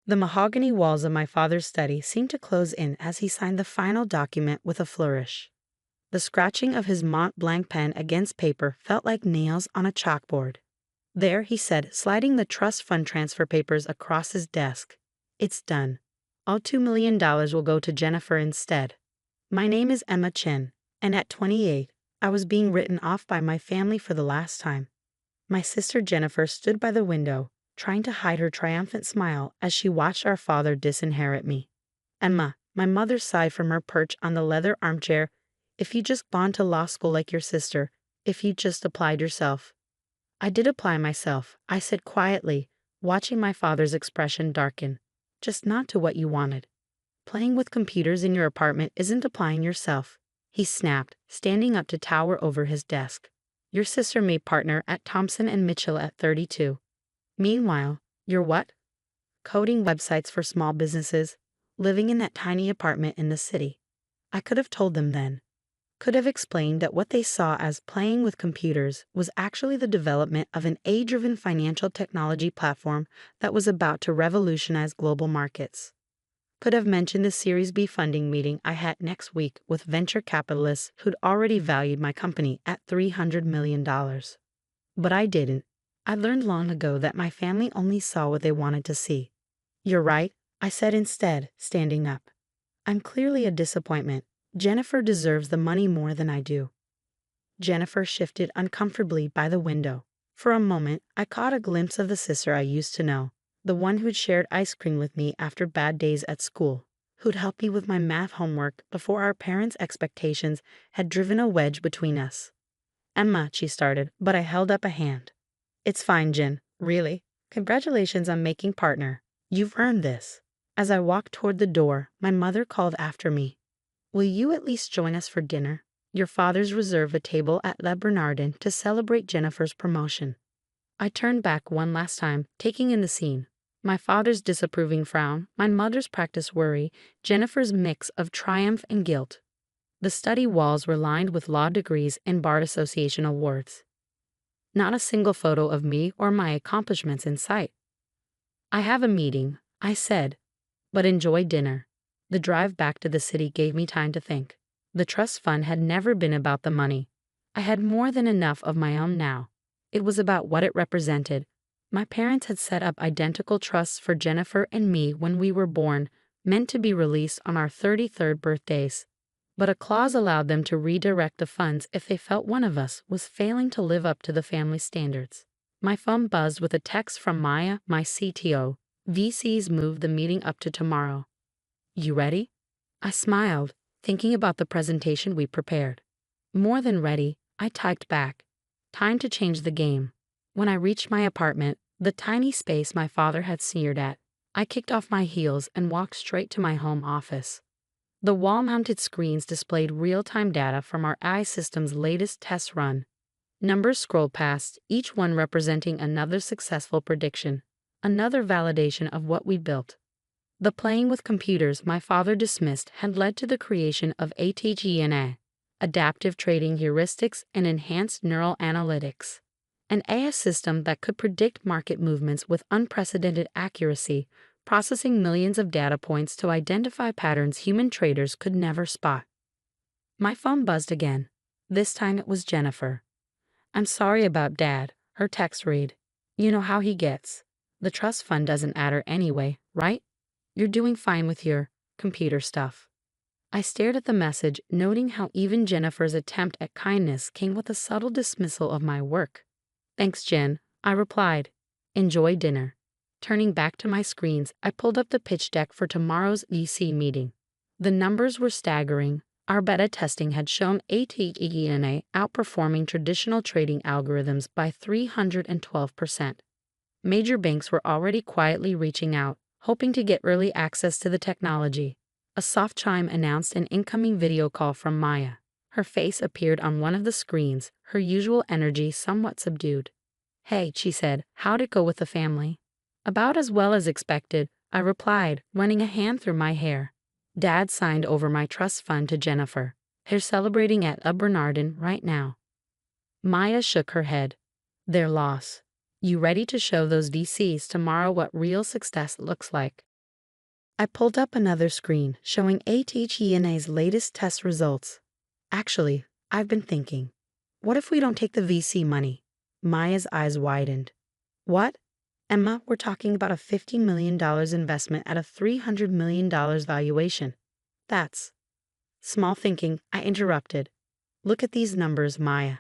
The mahogany walls of my father's study seemed to close in as he signed the final document with a flourish. The scratching of his Mont Blanc pen against paper felt like nails on a chalkboard. There, he said, sliding the trust fund transfer papers across his desk. It's done. All $2 million will go to Jennifer instead. My name is Emma Chen, and at 28, I was being written off by my family for the last time. My sister Jennifer stood by the window, trying to hide her triumphant smile as she watched our father disinherit me. Emma, my mother sighed from her perch on the leather armchair, if you just gone to law school like your sister, if you just applied yourself. I did apply myself, I said quietly, watching my father's expression darken. Just not to what you wanted. Playing with computers in your apartment isn't applying yourself, he snapped, standing up to tower over his desk. Your sister made partner at Thompson and Mitchell at 32. Meanwhile, you're what? Coding websites for small businesses, living in that tiny apartment in the city. I could have told them then. Could have explained that what they saw as playing with computers was actually the development of an AI-driven financial technology platform that was about to revolutionize global markets. Could have mentioned the Series B funding meeting I had next week with venture capitalists who'd already valued my company at $300 million. But I didn't. I learned long ago that my family only saw what they wanted to see. You're right, I said instead, standing up. I'm clearly a disappointment. Jennifer deserves the money more than I do. Jennifer shifted uncomfortably by the window. For a moment, I caught a glimpse of the sister I used to know, the one who'd shared ice cream with me after bad days at school, who'd helped me with my math homework before our parents' expectations had driven a wedge between us. Emma, she started, but I held up a hand. It's fine, Jen, really. Congratulations on making partner. You've earned this. As I walked toward the door, my mother called after me. Will you at least join us for dinner? Your father's reserved a table at Le Bernardin to celebrate Jennifer's promotion. I turned back one last time, taking in the scene. My father's disapproving frown, my mother's practiced worry, Jennifer's mix of triumph and guilt. The study walls were lined with law degrees and bar association awards. Not a single photo of me or my accomplishments in sight. I have a meeting, I said, but enjoy dinner. The drive back to the city gave me time to think. The trust fund had never been about the money. I had more than enough of my own now. It was about what it represented. My parents had set up identical trusts for Jennifer and me when we were born, meant to be released on our 33rd birthdays. But a clause allowed them to redirect the funds if they felt one of us was failing to live up to the family standards. My phone buzzed with a text from Maya, my CTO. VCs moved the meeting up to tomorrow. You ready? I smiled, thinking about the presentation we prepared. More than ready, I typed back. Time to change the game. When I reached my apartment, the tiny space my father had sneered at, I kicked off my heels and walked straight to my home office. The wall-mounted screens displayed real-time data from our AI system's latest test run. Numbers scrolled past, each one representing another successful prediction, another validation of what we built. The playing with computers my father dismissed had led to the creation of AITA, adaptive trading heuristics and enhanced neural analytics, an AI system that could predict market movements with unprecedented accuracy, processing millions of data points to identify patterns human traders could never spot. My phone buzzed again. This time it was Jennifer. I'm sorry about Dad, her text read. You know how he gets. The trust fund doesn't matter anyway, right? You're doing fine with your computer stuff. I stared at the message, noting how even Jennifer's attempt at kindness came with a subtle dismissal of my work. Thanks, Jen, I replied. Enjoy dinner. Turning back to my screens, I pulled up the pitch deck for tomorrow's EC meeting. The numbers were staggering. Our beta testing had shown AITA outperforming traditional trading algorithms by 312%. Major banks were already quietly reaching out, hoping to get early access to the technology. A soft chime announced an incoming video call from Maya. Her face appeared on one of the screens, her usual energy somewhat subdued. Hey, she said, how'd it go with the family? About as well as expected, I replied, running a hand through my hair. Dad signed over my trust fund to Jennifer. They're celebrating at Le Bernardin right now. Maya shook her head. Their loss. You ready to show those VCs tomorrow what real success looks like? I pulled up another screen showing AITA's latest test results. Actually, I've been thinking, what if we don't take the VC money? Maya's eyes widened. What? Emma, we're talking about a $50 million investment at a $300 million valuation. That's small thinking, I interrupted. Look at these numbers, Maya.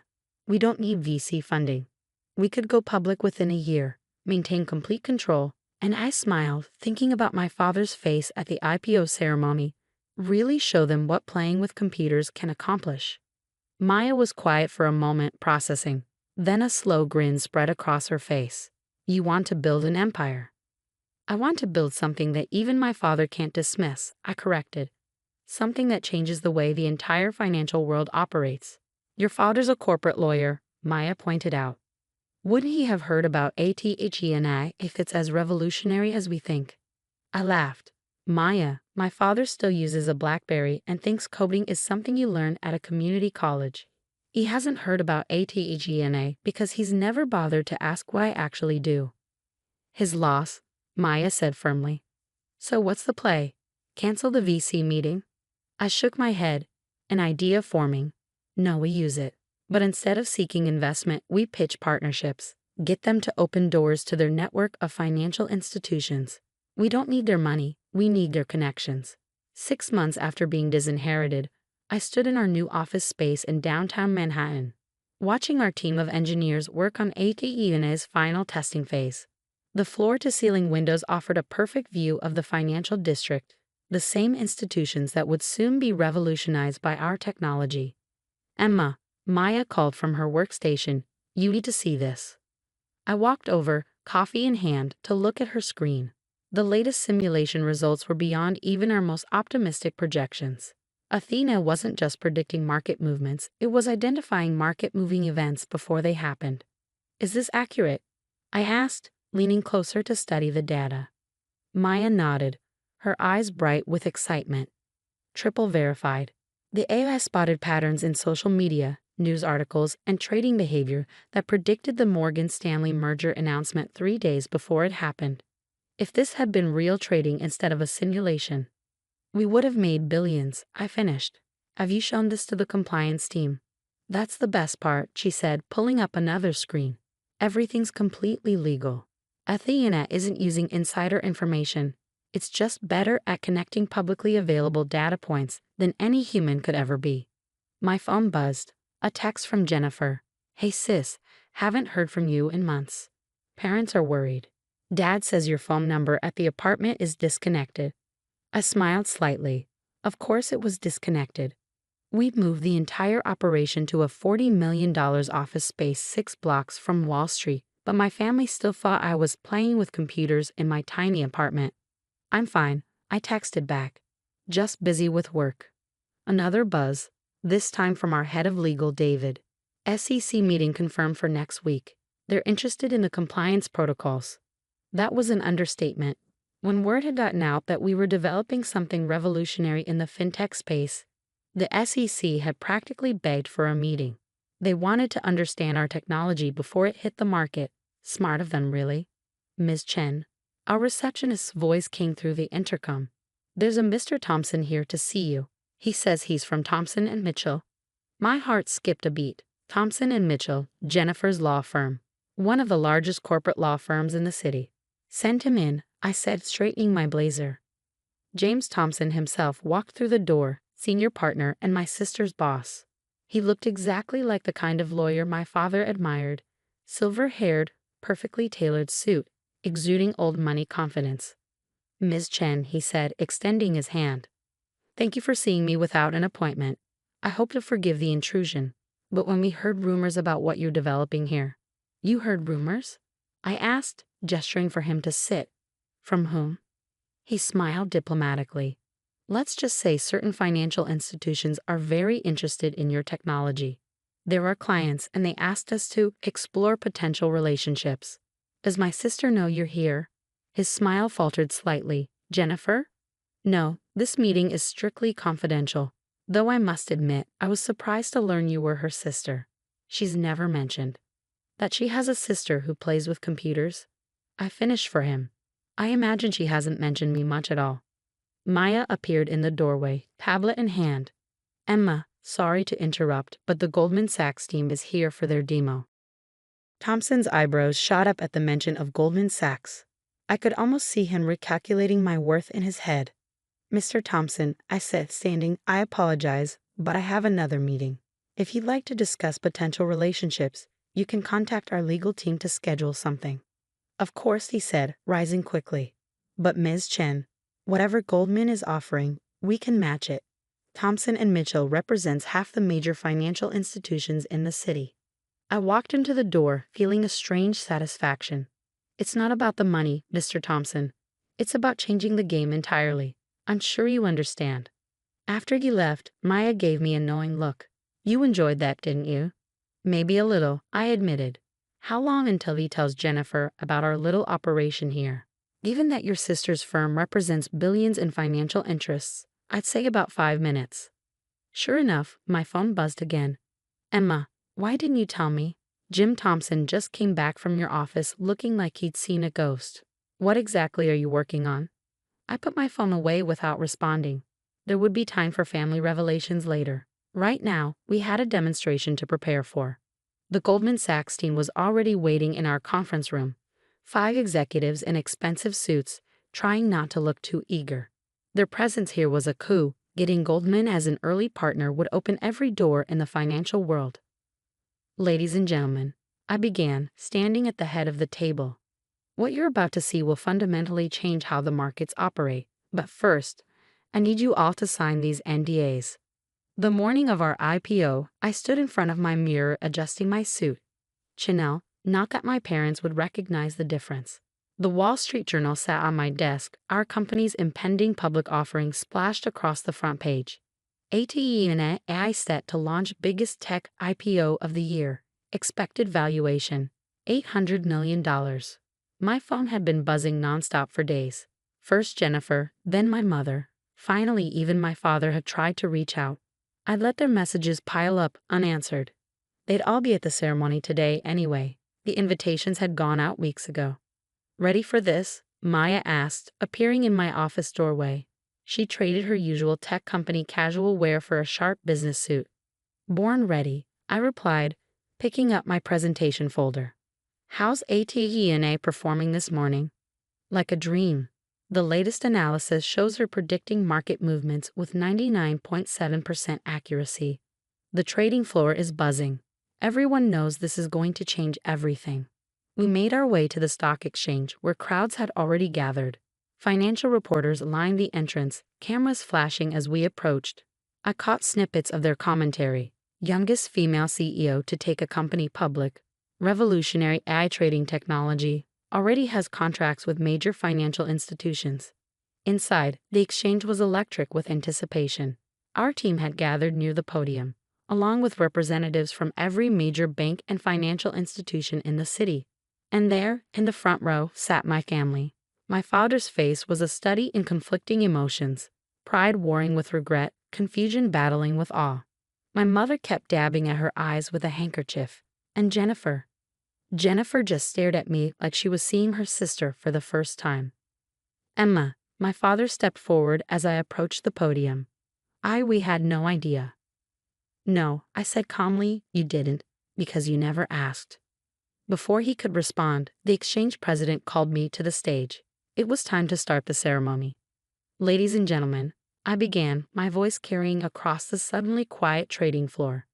We don't need VC funding. We could go public within a year, maintain complete control, and I smiled, thinking about my father's face at the IPO ceremony. Really show them what playing with computers can accomplish. Maya was quiet for a moment, processing. Then a slow grin spread across her face. You want to build an empire. I want to build something that even my father can't dismiss, I corrected. Something that changes the way the entire financial world operates. Your father's a corporate lawyer, Maya pointed out. Wouldn't he have heard about AITA if it's as revolutionary as we think? I laughed. Maya, my father still uses a BlackBerry and thinks coding is something you learn at a community college. He hasn't heard about AITA because he's never bothered to ask what I actually do. His loss, Maya said firmly. So what's the play? Cancel the VC meeting? I shook my head. An idea forming. No, we use it. But instead of seeking investment, we pitch partnerships. Get them to open doors to their network of financial institutions. We don't need their money, we need their connections. 6 months after being disinherited, I stood in our new office space in downtown Manhattan, watching our team of engineers work on AITA's final testing phase. The floor-to-ceiling windows offered a perfect view of the financial district, the same institutions that would soon be revolutionized by our technology. Emma, Maya called from her workstation, you need to see this. I walked over, coffee in hand, to look at her screen. The latest simulation results were beyond even our most optimistic projections. Athena wasn't just predicting market movements, it was identifying market-moving events before they happened. Is this accurate? I asked, leaning closer to study the data. Maya nodded, her eyes bright with excitement. Triple verified. The AI spotted patterns in social media, news articles, and trading behavior that predicted the Morgan Stanley merger announcement 3 days before it happened. If this had been real trading instead of a simulation, we would have made billions, I finished. Have you shown this to the compliance team? That's the best part, she said, pulling up another screen. Everything's completely legal. Athena isn't using insider information. It's just better at connecting publicly available data points than any human could ever be. My phone buzzed. A text from Jennifer. Hey sis, haven't heard from you in months. Parents are worried. Dad says your phone number at the apartment is disconnected. I smiled slightly. Of course it was disconnected. We'd moved the entire operation to a $40 million office space 6 blocks from Wall Street, but my family still thought I was playing with computers in my tiny apartment. I'm fine, I texted back. Just busy with work. Another buzz, this time from our head of legal, David. SEC meeting confirmed for next week. They're interested in the compliance protocols. That was an understatement. When word had gotten out that we were developing something revolutionary in the fintech space, the SEC had practically begged for a meeting. They wanted to understand our technology before it hit the market. Smart of them, really. Ms. Chen. Our receptionist's voice came through the intercom. There's a Mr. Thompson here to see you. He says he's from Thompson and Mitchell. My heart skipped a beat. Thompson and Mitchell, Jennifer's law firm. One of the largest corporate law firms in the city. Send him in, I said, straightening my blazer. James Thompson himself walked through the door, senior partner and my sister's boss. He looked exactly like the kind of lawyer my father admired. Silver-haired, perfectly tailored suit, exuding old money confidence. Ms. Chen, he said, extending his hand. Thank you for seeing me without an appointment. I hope to forgive the intrusion. But when we heard rumors about what you're developing here. You heard rumors? I asked, gesturing for him to sit. From whom? He smiled diplomatically. Let's just say certain financial institutions are very interested in your technology. They're our clients and they asked us to explore potential relationships. Does my sister know you're here? His smile faltered slightly. Jennifer? No, this meeting is strictly confidential. Though I must admit, I was surprised to learn you were her sister. She's never mentioned that she has a sister who plays with computers. I finished for him. I imagine she hasn't mentioned me much at all. Maya appeared in the doorway, tablet in hand. Emma, sorry to interrupt, but the Goldman Sachs team is here for their demo. Thompson's eyebrows shot up at the mention of Goldman Sachs. I could almost see him recalculating my worth in his head. Mr. Thompson, I said, standing, I apologize, but I have another meeting. If you'd like to discuss potential relationships, you can contact our legal team to schedule something. Of course, he said, rising quickly. But Ms. Chen, whatever Goldman is offering, we can match it. Thompson and Mitchell represents half the major financial institutions in the city. I walked into the door, feeling a strange satisfaction. It's not about the money, Mr. Thompson. It's about changing the game entirely. I'm sure you understand. After he left, Maya gave me a knowing look. You enjoyed that, didn't you? Maybe a little, I admitted. How long until he tells Jennifer about our little operation here? Given that your sister's firm represents billions in financial interests, I'd say about 5 minutes. Sure enough, my phone buzzed again. Emma, why didn't you tell me? Jim Thompson just came back from your office looking like he'd seen a ghost. What exactly are you working on? I put my phone away without responding. There would be time for family revelations later. Right now, we had a demonstration to prepare for. The Goldman Sachs team was already waiting in our conference room. 5 executives in expensive suits, trying not to look too eager. Their presence here was a coup. Getting Goldman as an early partner would open every door in the financial world. Ladies and gentlemen, I began, standing at the head of the table. What you're about to see will fundamentally change how the markets operate. But first, I need you all to sign these NDAs. The morning of our IPO, I stood in front of my mirror adjusting my suit. Chanel, not that my parents would recognize the difference. The Wall Street Journal sat on my desk, our company's impending public offering splashed across the front page. AITA and AI set to launch biggest tech IPO of the year. Expected valuation, $800 million. My phone had been buzzing nonstop for days. First Jennifer, then my mother. Finally, even my father had tried to reach out. I'd let their messages pile up, unanswered. They'd all be at the ceremony today anyway. The invitations had gone out weeks ago. Ready for this? Maya asked, appearing in my office doorway. She traded her usual tech company casual wear for a sharp business suit. Born ready, I replied, picking up my presentation folder. How's AITA performing this morning? Like a dream. The latest analysis shows her predicting market movements with 99.7% accuracy. The trading floor is buzzing. Everyone knows this is going to change everything. We made our way to the stock exchange where crowds had already gathered. Financial reporters lined the entrance, cameras flashing as we approached. I caught snippets of their commentary. Youngest female CEO to take a company public. Revolutionary AI trading technology. Already has contracts with major financial institutions. Inside, the exchange was electric with anticipation. Our team had gathered near the podium, along with representatives from every major bank and financial institution in the city. And there, in the front row, sat my family. My father's face was a study in conflicting emotions, pride warring with regret, confusion battling with awe. My mother kept dabbing at her eyes with a handkerchief. And Jennifer just stared at me like she was seeing her sister for the first time. Emma, my father stepped forward as I approached the podium. We had no idea. No, I said calmly, you didn't, because you never asked. Before he could respond, the exchange president called me to the stage. It was time to start the ceremony. Ladies and gentlemen, I began, my voice carrying across the suddenly quiet trading floor.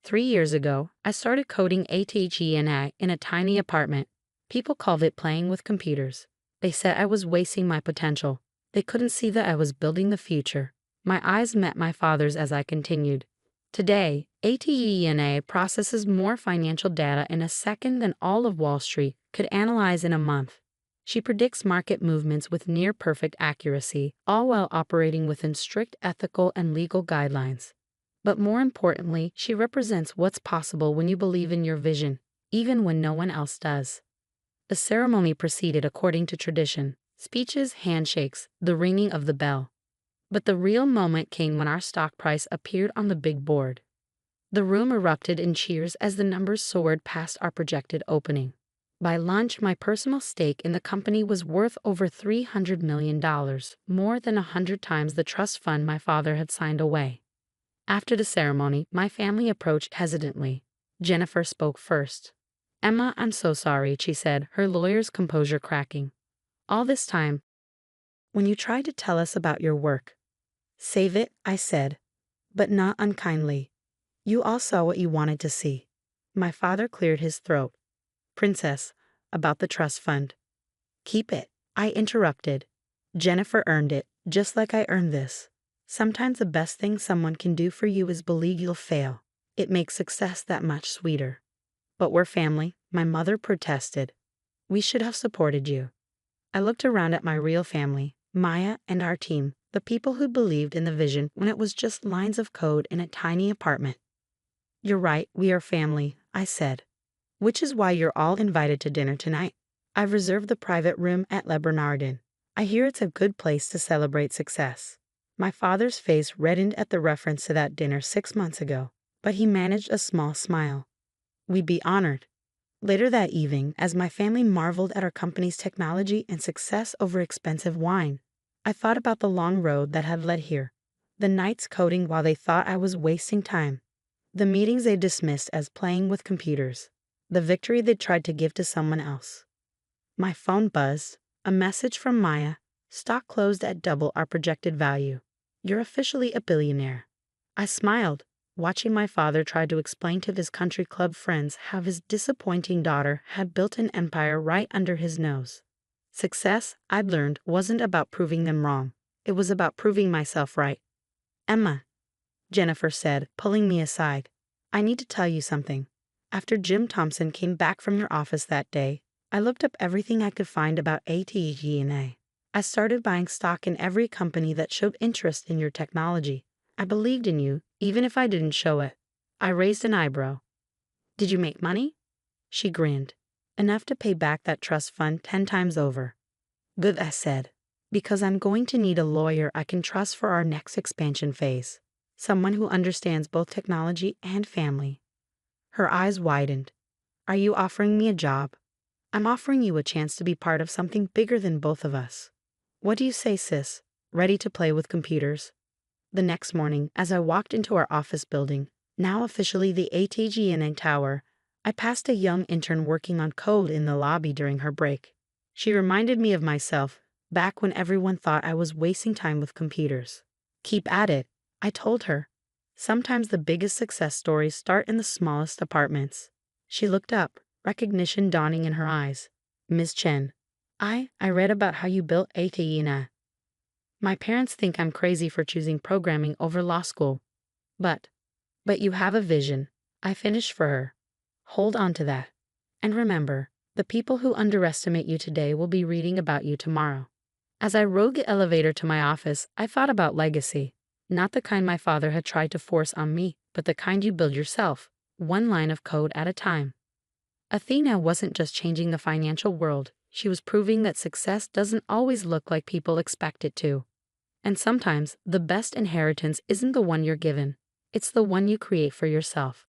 3 years ago, I started coding AITA in a tiny apartment. People called it playing with computers. They said I was wasting my potential. They couldn't see that I was building the future. My eyes met my father's as I continued. Today, AITA processes more financial data in a second than all of Wall Street could analyze in a month. She predicts market movements with near-perfect accuracy, all while operating within strict ethical and legal guidelines. But more importantly, she represents what's possible when you believe in your vision, even when no one else does. The ceremony proceeded according to tradition: speeches, handshakes, the ringing of the bell. But the real moment came when our stock price appeared on the big board. The room erupted in cheers as the numbers soared past our projected opening. By lunch, my personal stake in the company was worth over $300 million, more than 100 times the trust fund my father had signed away. After the ceremony, my family approached hesitantly. Jennifer spoke first. "Emma, I'm so sorry," she said, her lawyer's composure cracking. "All this time, when you tried to tell us about your work." "Save it," I said, but not unkindly. "You all saw what you wanted to see." My father cleared his throat. "Princess, about the trust fund." "Keep it," I interrupted. "Jennifer earned it, just like I earned this. Sometimes the best thing someone can do for you is believe you'll fail. It makes success that much sweeter." "But we're family," my mother protested. "We should have supported you." I looked around at my real family, Maya and our team, the people who believed in the vision when it was just lines of code in a tiny apartment. "You're right, we are family," I said. "Which is why you're all invited to dinner tonight. I've reserved the private room at Le Bernardin. I hear it's a good place to celebrate success." My father's face reddened at the reference to that dinner 6 months ago, but he managed a small smile. "We'd be honored." Later that evening, as my family marveled at our company's technology and success over expensive wine, I thought about the long road that had led here. The nights coding while they thought I was wasting time. The meetings they dismissed as playing with computers. The victory they tried to give to someone else. My phone buzzed. A message from Maya. "Stock closed at double our projected value. You're officially a billionaire." I smiled, watching my father try to explain to his country club friends how his disappointing daughter had built an empire right under his nose. Success, I'd learned, wasn't about proving them wrong. It was about proving myself right. "Emma," Jennifer said, pulling me aside, "I need to tell you something. After Jim Thompson came back from your office that day, I looked up everything I could find about AITA. I started buying stock in every company that showed interest in your technology. I believed in you, even if I didn't show it." I raised an eyebrow. "Did you make money?" She grinned. "Enough to pay back that trust fund 10 times over." "Good," I said, "because I'm going to need a lawyer I can trust for our next expansion phase. Someone who understands both technology and family." Her eyes widened. "Are you offering me a job?" "I'm offering you a chance to be part of something bigger than both of us. What do you say, sis? Ready to play with computers?" The next morning, as I walked into our office building, now officially the ATGNA Tower, I passed a young intern working on code in the lobby during her break. She reminded me of myself, back when everyone thought I was wasting time with computers. "Keep at it," I told her. "Sometimes the biggest success stories start in the smallest apartments." She looked up, recognition dawning in her eyes. "Ms. Chen, I read about how you built AITA. My parents think I'm crazy for choosing programming over law school. But you have a vision." I finished for her. "Hold on to that. And remember, the people who underestimate you today will be reading about you tomorrow." As I rode the elevator to my office, I thought about legacy. Not the kind my father had tried to force on me, but the kind you build yourself, one line of code at a time. Athena wasn't just changing the financial world, she was proving that success doesn't always look like people expect it to. And sometimes, the best inheritance isn't the one you're given, it's the one you create for yourself.